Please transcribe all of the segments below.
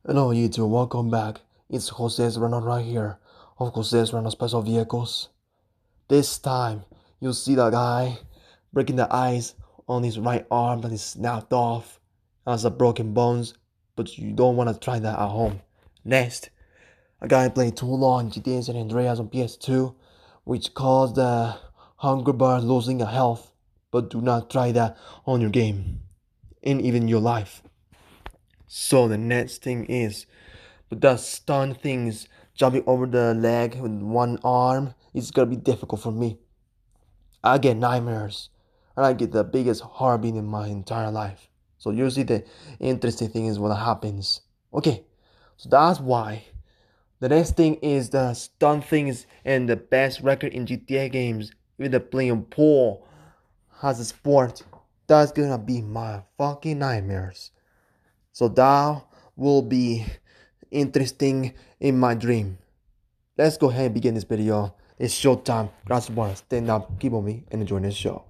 Hello YouTube, welcome back. It's Jose's Runner right here of Jose's Runner Special Vehicles. This time, you see the guy breaking the ice on his right arm that is snapped off. Has a broken bones, but you don't want to try that at home. Next, a guy played too long GTA San Andreas on PS2, which caused the Hungry Bird losing a health, but do not try that on your game, and even your life. So the next thing is, but the stunt things jumping over the leg with one arm is gonna be difficult for me. I get nightmares and I get the biggest heartbeat in my entire life. So usually the interesting thing is what happens. Okay, so that's why. The next thing is the stunt things and the best record in GTA games with the playing pool as a sport. That's gonna be my fucking nightmares. So that will be interesting in my dream. Let's go ahead and begin this video. It's showtime. Grab someone, stand up, keep on me, and enjoy this show.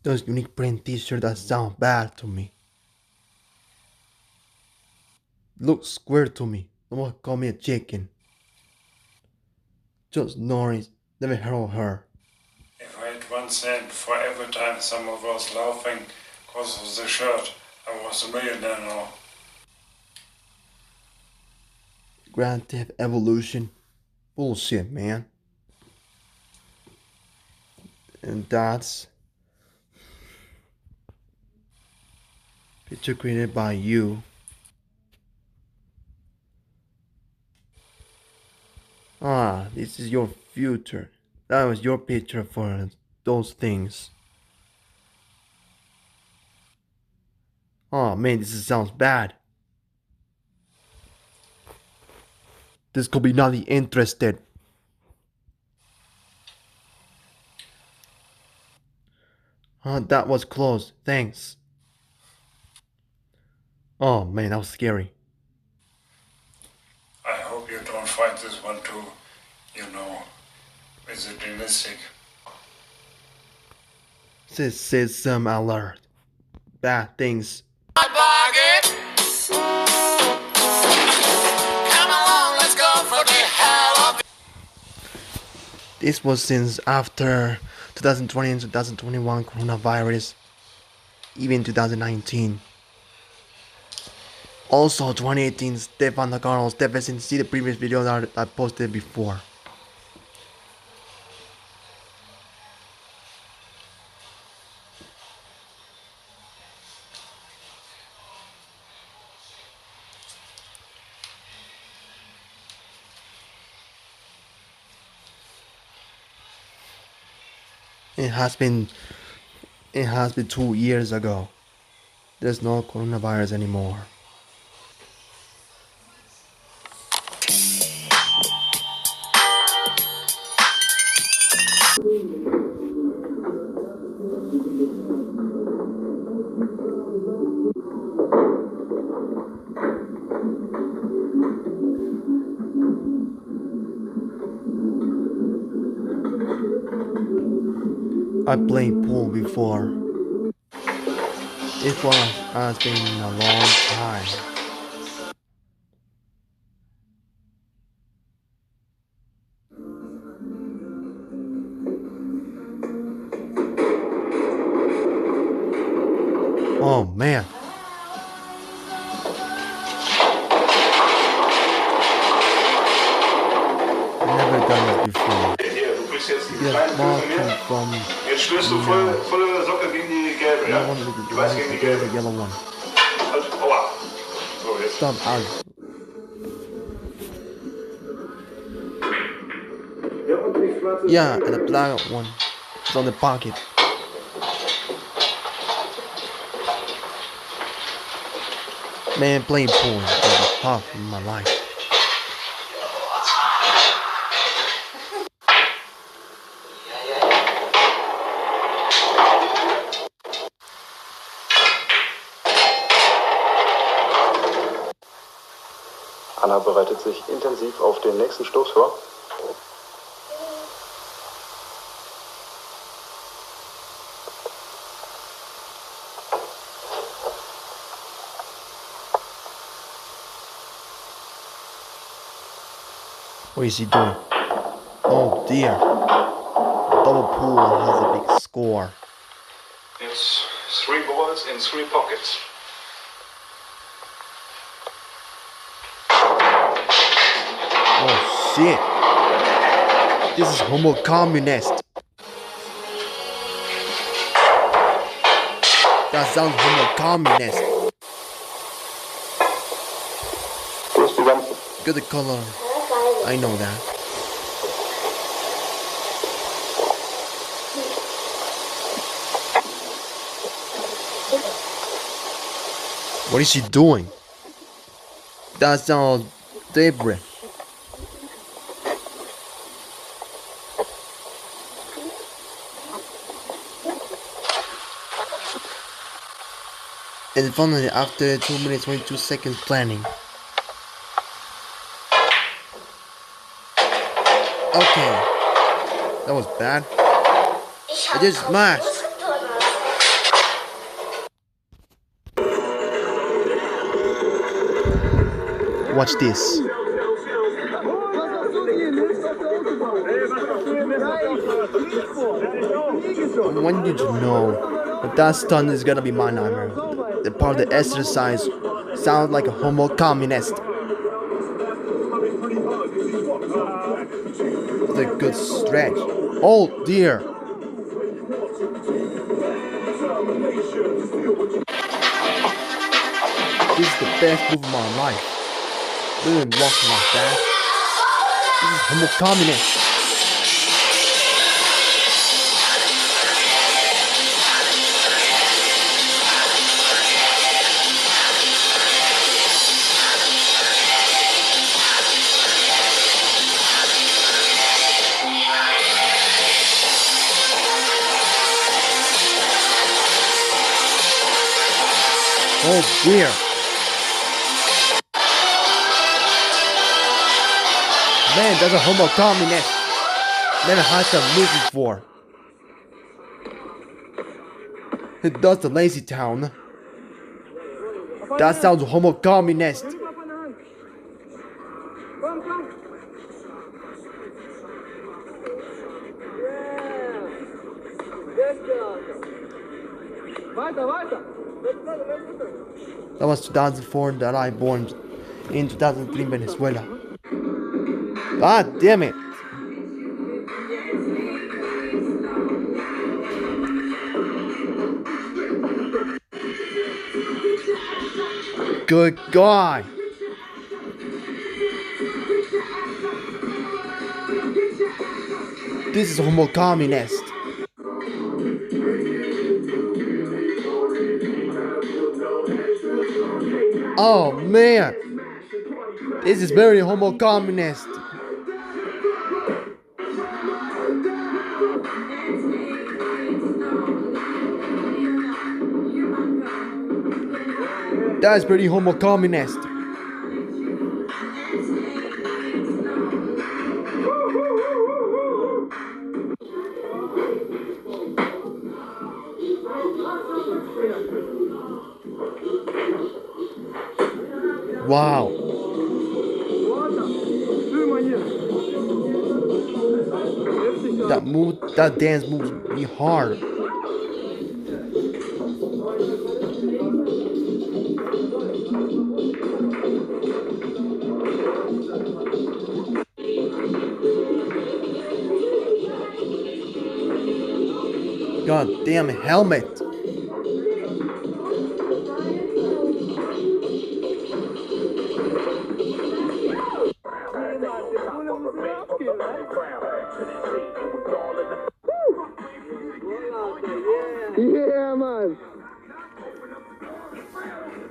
Those unique print t-shirts that sound bad to me. Look square to me. No one call me a chicken. Just Norris, never heard of her. If I had 1 cent for every time someone was laughing because of the shirt, I was a millionaire now. Grand Theft Evolution. Bullshit, man. And that's picture created by you. Ah, this is your future. That was your picture for those things. Oh man, this sounds bad. This could be not interested. That was close. Thanks. Oh man, that was scary. I hope you don't find this one too, with the gymnastic. System alert. Bad things. Come along, let's go for the hell of it. This was since after 2020 and 2021 coronavirus, even 2019. Also 2018 Stefan Nagarno's deficit. See the previous video that I posted before. It has been 2 years ago. There's no coronavirus anymore. I played pool before. It has been a long time. Oh man. I've never done this before. Get ball from Jetzt stößt du volle Socke gegen die gelbe, ja? Du weißt gegen die gelbe. The yellow one. Aua. So, jetzt. Stop out. Yeah, and the black one is on the pocket. Man, playing pool is the top in my life. Anna bereitet sich intensiv auf den nächsten Stoß vor. What is he doing? Oh dear. Double pool has a big score. It's 3 balls in 3 pockets. Oh shit. This is homo communist. That sounds homo communist. Good color. I know that. What is she doing? That sounds debris. And finally, after 2 minutes 22 seconds planning. Okay. That was bad. I just smashed. Watch this. I want you to know that that stunt is gonna be my nightmare. The part of the exercise sounds like a homo communist. It's a good stretch. Oh dear. This is the best move of my life. Doing walking like that. This is homo communist. Oh dear. Man, that's a homo communist. Never had some movie before. It does the lazy town. That sounds homo communist. That was 2004 that I born in 2003 Venezuela. God damn it. Good God. This is homo communist. Oh man. This is very homo communist. That's pretty homo communist. Wow. That dance moves me hard. God damn helmet. Yeah, Mann!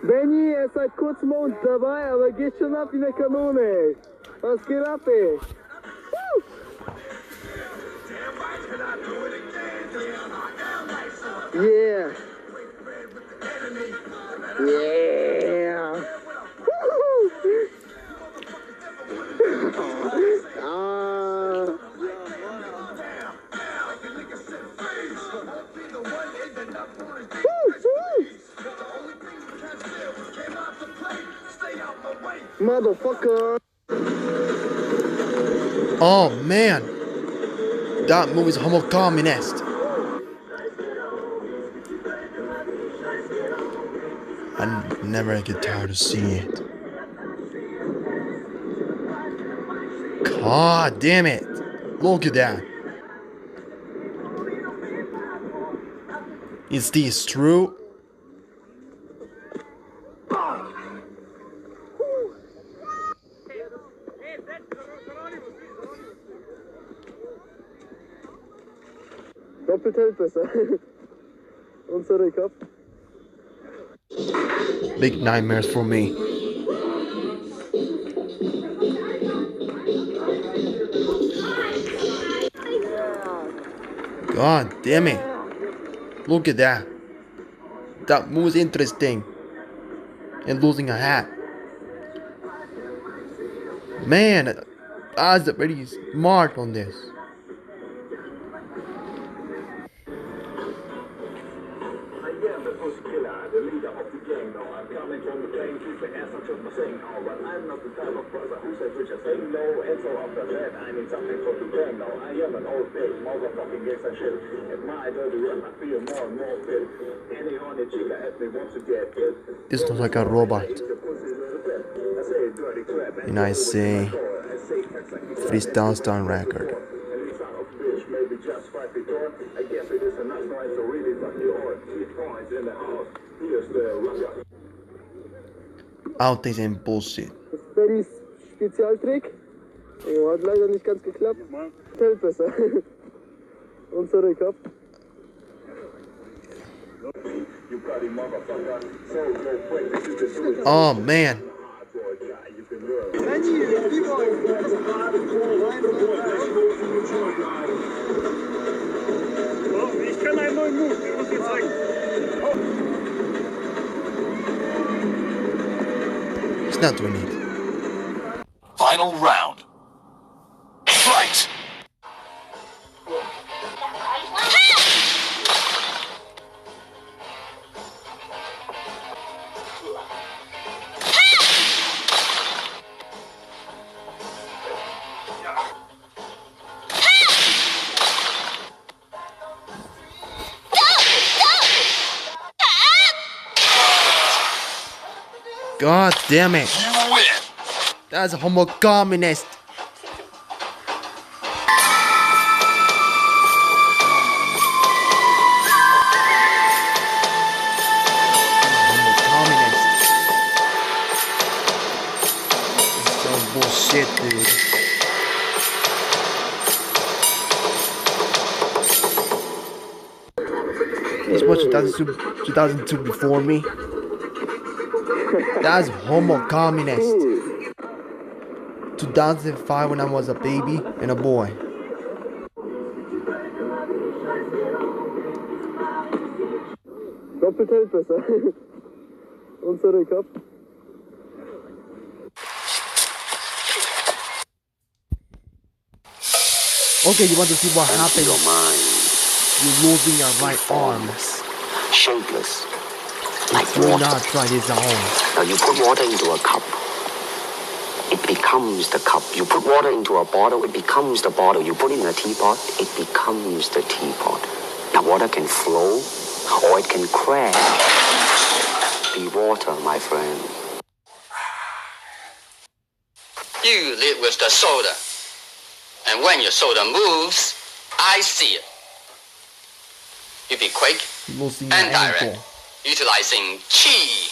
Benny, er ist seit kurzem bei uns dabei, aber geht schon ab wie eine Kanone, ey. Was geht ab, ey? Yeah! Yeah! Ah! Motherfucker! Oh man, that movie's homo communist. I never get tired of seeing it. God damn it! Look at that. Is this true? Doppelt hält besser. Und zurück, ab. Big nightmares for me. God damn it. Look at that. That move's interesting. And losing a hat. Man, that's very smart on this. This looks like a robot. And I say, freestyle stunt record. Outtakes and bullshit. Barrys Spezialtrick. Oh, hat leider nicht ganz geklappt. Hält besser. Und zurück, ab. Oh man. Ich kann einen neuen Move, den muss ich zeigen. It's not doing it. Final round. Fight! God damn it. You win! That's homo communist. Bullshit, dude. This was 2002 before me. That's homo communist. 2005 when I was a baby and a boy. Doppelt hält besser. Und zurück, ab. Okay, you want to see what happens? Your mind, You're losing your right arm. shapeless, like Do water. not try this at home. Now you put water into a cup, it becomes the cup. You put water into a bottle, it becomes the bottle. You put it in a teapot, it becomes the teapot. Now water can flow, or it can crash. Be water, my friend. You live with the soda. And when your soda moves, I see it. You be quick Losing your and direct, ankle. utilizing chi.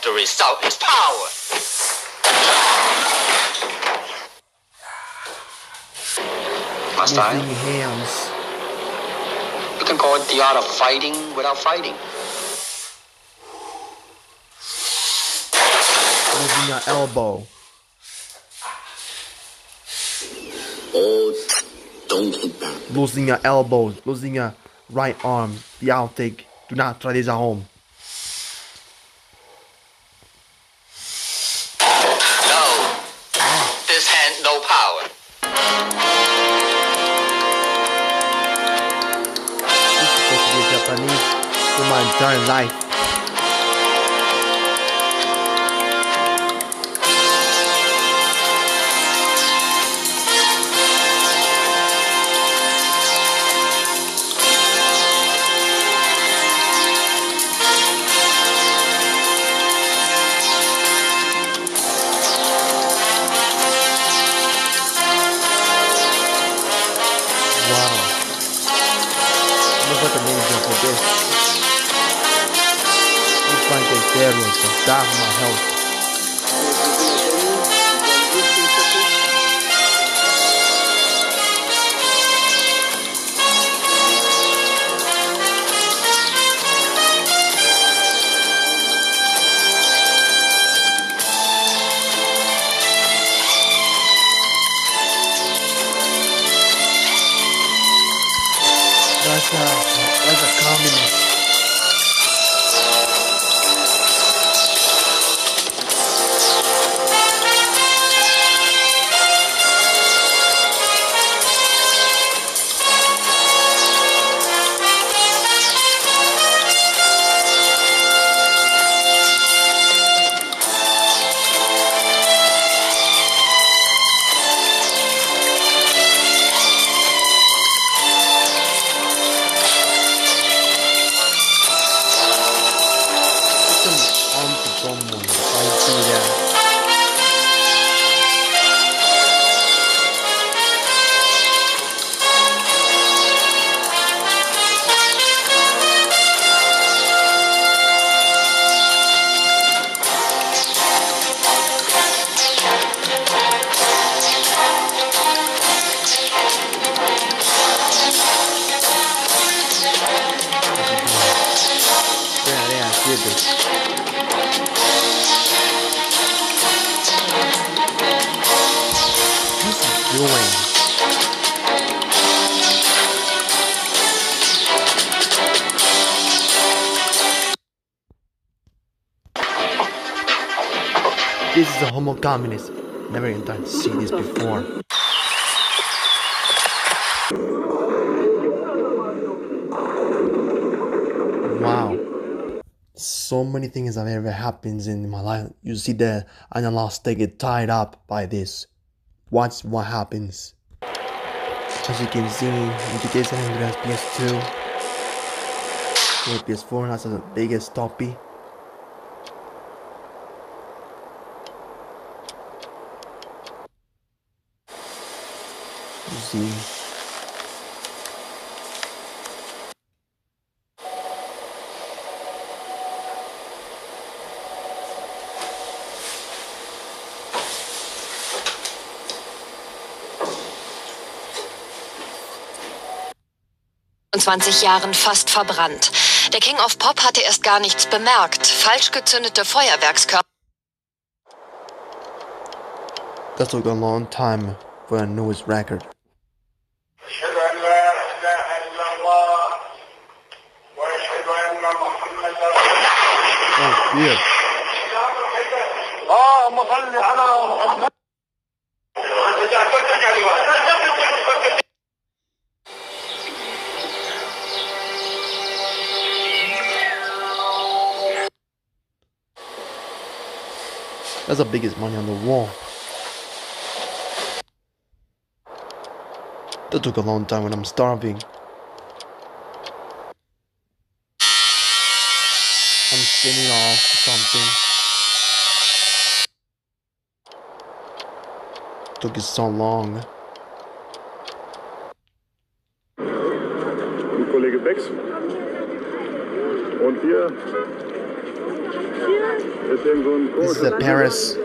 The result is power. Must Losing I? hands. You can call it the art of fighting without fighting. Losing your elbow. Oh, don't hit that. Losing your elbow. Losing your right arm. The outtake. Do not try this at home. No. This hand, no power. This is supposed to be Japanese for my entire life. Wow. Almost like a ninja for this. It's like the steroids and die for my health. That's a communist. Someone, I see that. Yeah, I did this. What's he doing? This is a homo communist. Never even tried to see this before. Wow. So many things have ever happened in my life. You see the analog stick get tied up by this. Watch what happens. As you can see, in GTA San Andreas PS2, PS4 has the biggest stoppie. You see. In 20 Jahren fast verbrannt. Der King of Pop hatte erst gar nichts bemerkt. Falsch gezündete Feuerwerkskörper. That took a long time for a newest record. Oh dear. That's the biggest money on the wall. That took a long time when I'm starving. I'm spinning off something. Took it so long. Kollege Becks. Und hier ist irgendwo ein Code. This is at Paris.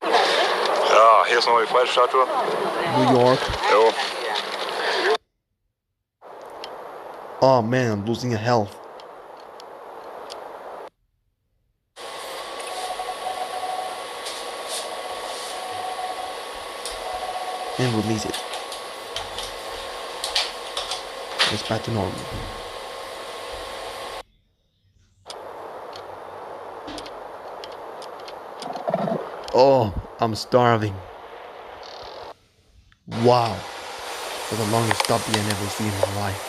Ja, hier ist nochmal die Freiheitsstatue. New York. Jo. Oh man, I'm losing a health. And release it. It's back to normal. Oh, I'm starving. Wow. That's the longest stoppie I've ever seen in my life.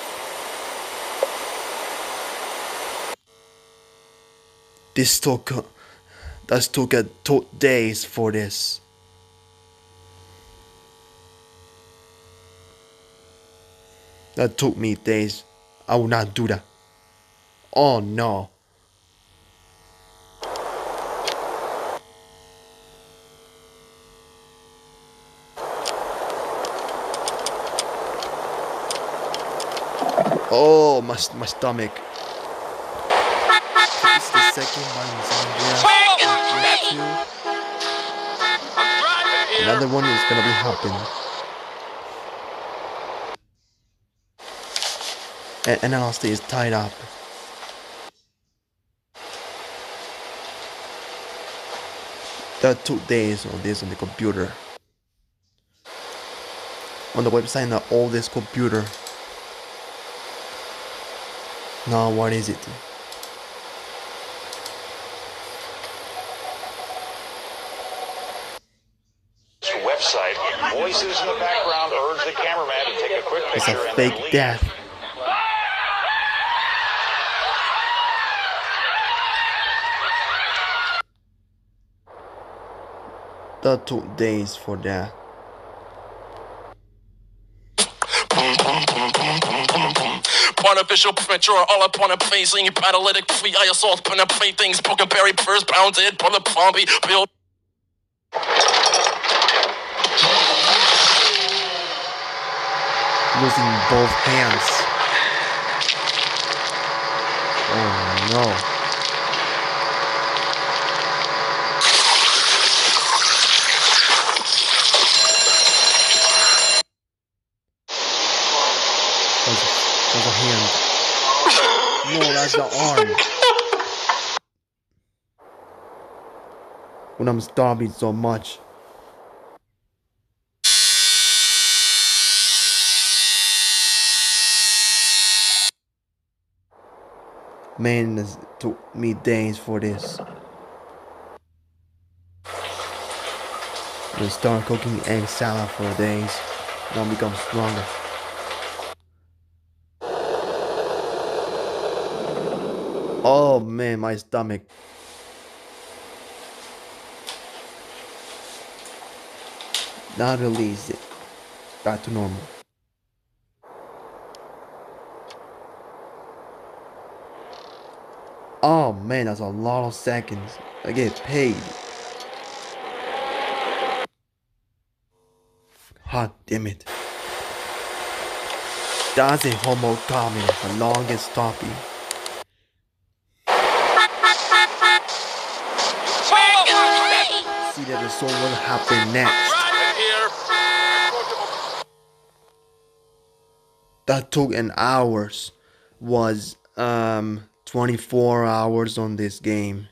This took days for this. That took me days. I would not do that. Oh no. Oh, my stomach. It's the second one in San Andreas. Another one is gonna be happening. And Austin is tied up. There are 2 days of this on the computer. On the website, the oldest computer. Now, what is it? Website. Voices in the background urge the cameraman to take a quick It's picture a and fake then leave. death. There are 2 days for that. Artificial premature, all up on a facing paralytic free eye assault, penetrate things, broken berry, first pounded, pull the zombie, build. Losing both hands. Oh no. There's a hand. No, that's the arm. When I'm starving so much. Man, it took me days for this. I start cooking egg salad for days. Now I become stronger. Oh man, my stomach. Now release it. Back to normal. Oh man, that's a lot of seconds. I get paid. God damn it. That's a homo comment, the longest stoppie. See that the soul will happen next. That took an hours. Was 24 hours on this game.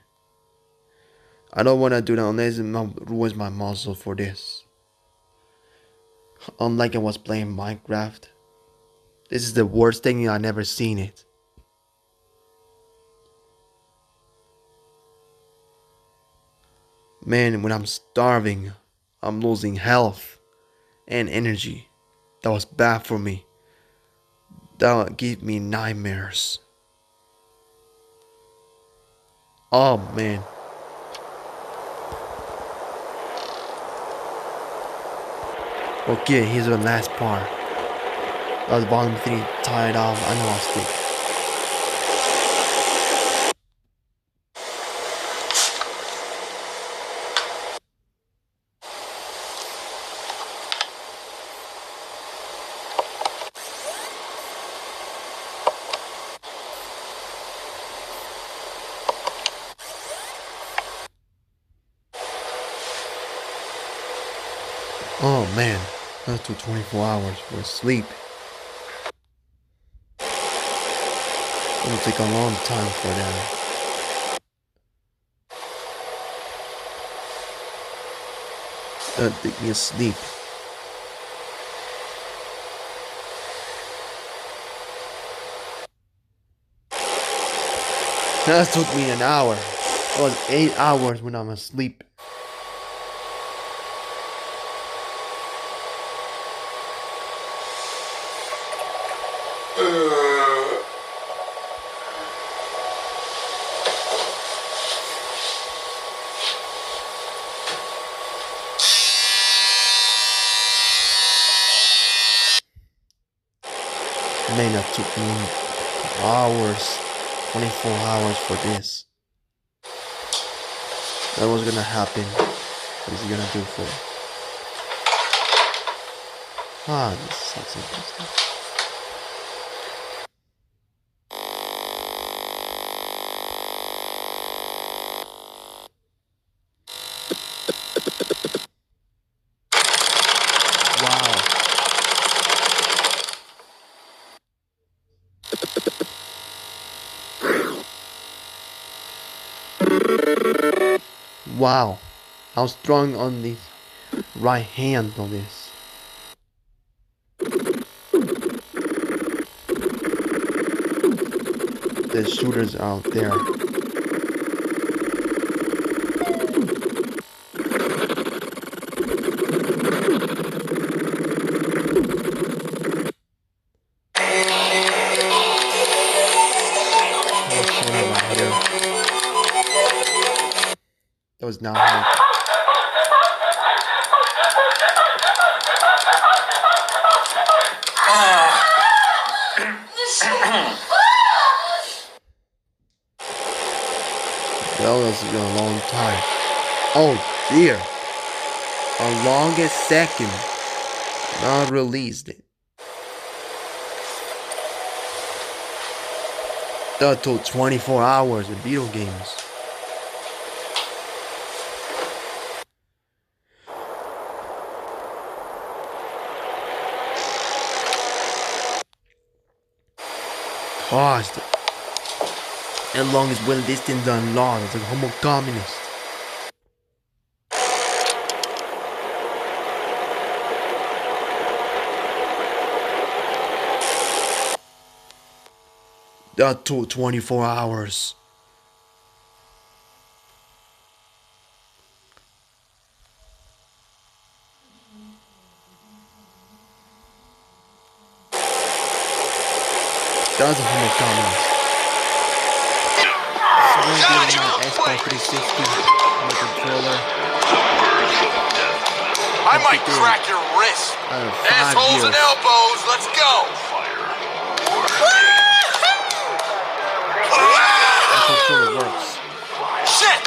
I don't want to do that unless it ruins my muscle for this. Unlike I was playing Minecraft. This is the worst thing I've never seen it. Man, when I'm starving, I'm losing health and energy. That was bad for me. That would give me nightmares. Oh man. Okay, here's the last part. That was bottom 3 tied off. I lost it. Oh man, that took 24 hours for sleep. It'll take a long time for that. That'll take me asleep. That took me an hour. It was 8 hours when I'm asleep. Man, that took me hours, 24 hours for this. That was gonna happen. What is he gonna do for it? Ah, this sucks. Wow, how strong on this right hand on this. The shooters out there. That was not hard. That was a long time. Oh dear. A longest second. Not released it. That took 24 hours in video games. Cost. And longest will distance unlocked as a homo communist. That took 24 hours. That's a homo communist. Xbox 360 on the controller. I might crack your wrist. Assholes and elbows, let's go. That controller works. Shit.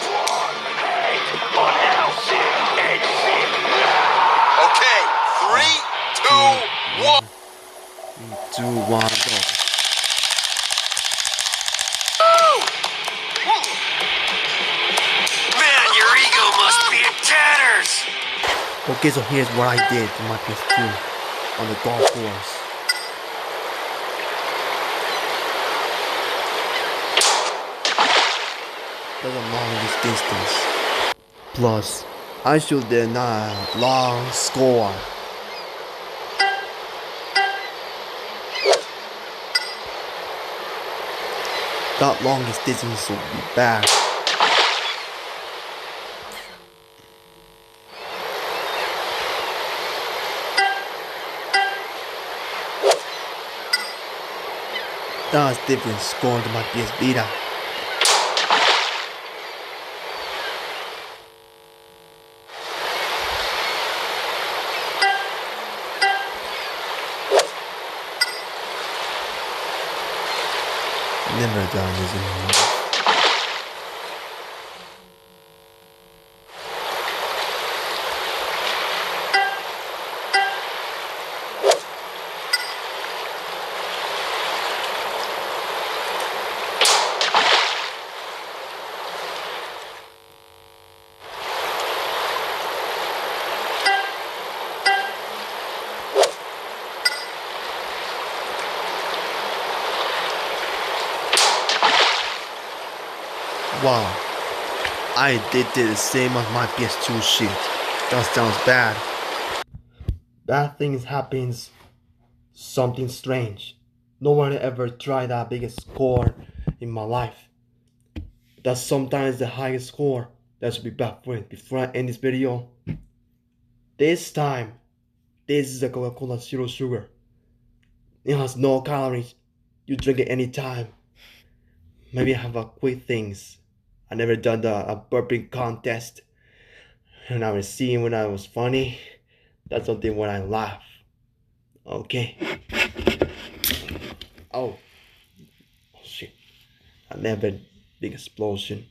Okay, 3, 2, 1. 2, 1, go. Okay, so here's what I did to my PS2 on the golf course. That's a long distance. Plus, I should did not long score. That longest distance would be bad. That's different score to my PS Vita. Never done this in my life. Wow, I did the same as my PS2 shit. That sounds bad. Bad things happens. Something strange. No one ever tried that biggest score in my life. That's sometimes the highest score. That should be bad for it. Before I end this video, this time, this is a Coca-Cola Zero Sugar. It has no calories. You drink it anytime. Maybe I have a quick things. I never done a burping contest. And I was seeing when I was funny. That's something when I laugh. Okay. Oh shit. I never big explosion.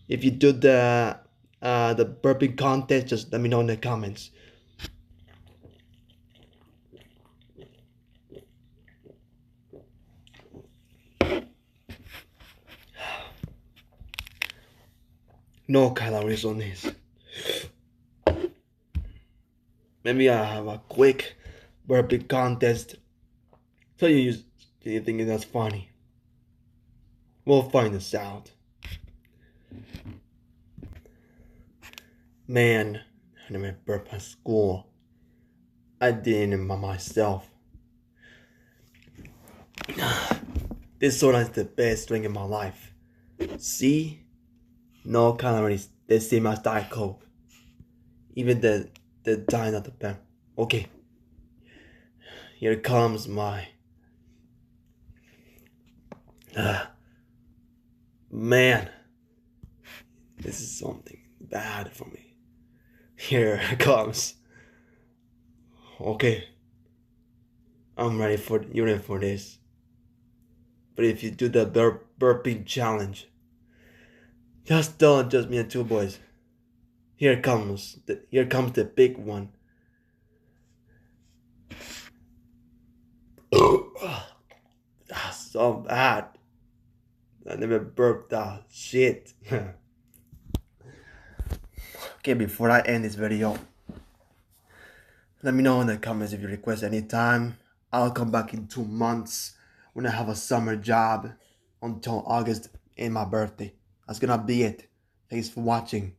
If you do the burping contest, just let me know in the comments. No calories on this. Maybe I have a quick burping contest. So you think that's funny. We'll find this out. Man, I never burped at school. I did it by myself. This soda is the best drink in my life. See? No calories, the same as Diet Coke. Even the dine at the back. Okay. Here comes my... Man. This is something bad for me. Here it comes. Okay. I'm ready for this. But if you do the burping challenge, just don't just me and two boys. Here comes the big one. That's so bad. I never burped that shit. Okay, before I end this video, let me know in the comments if you request any time. I'll come back in 2 months when I have a summer job until August and my birthday. That's gonna be it. Thanks for watching.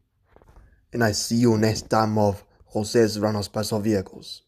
And I see you next time of Jose's Run Special Vehicles.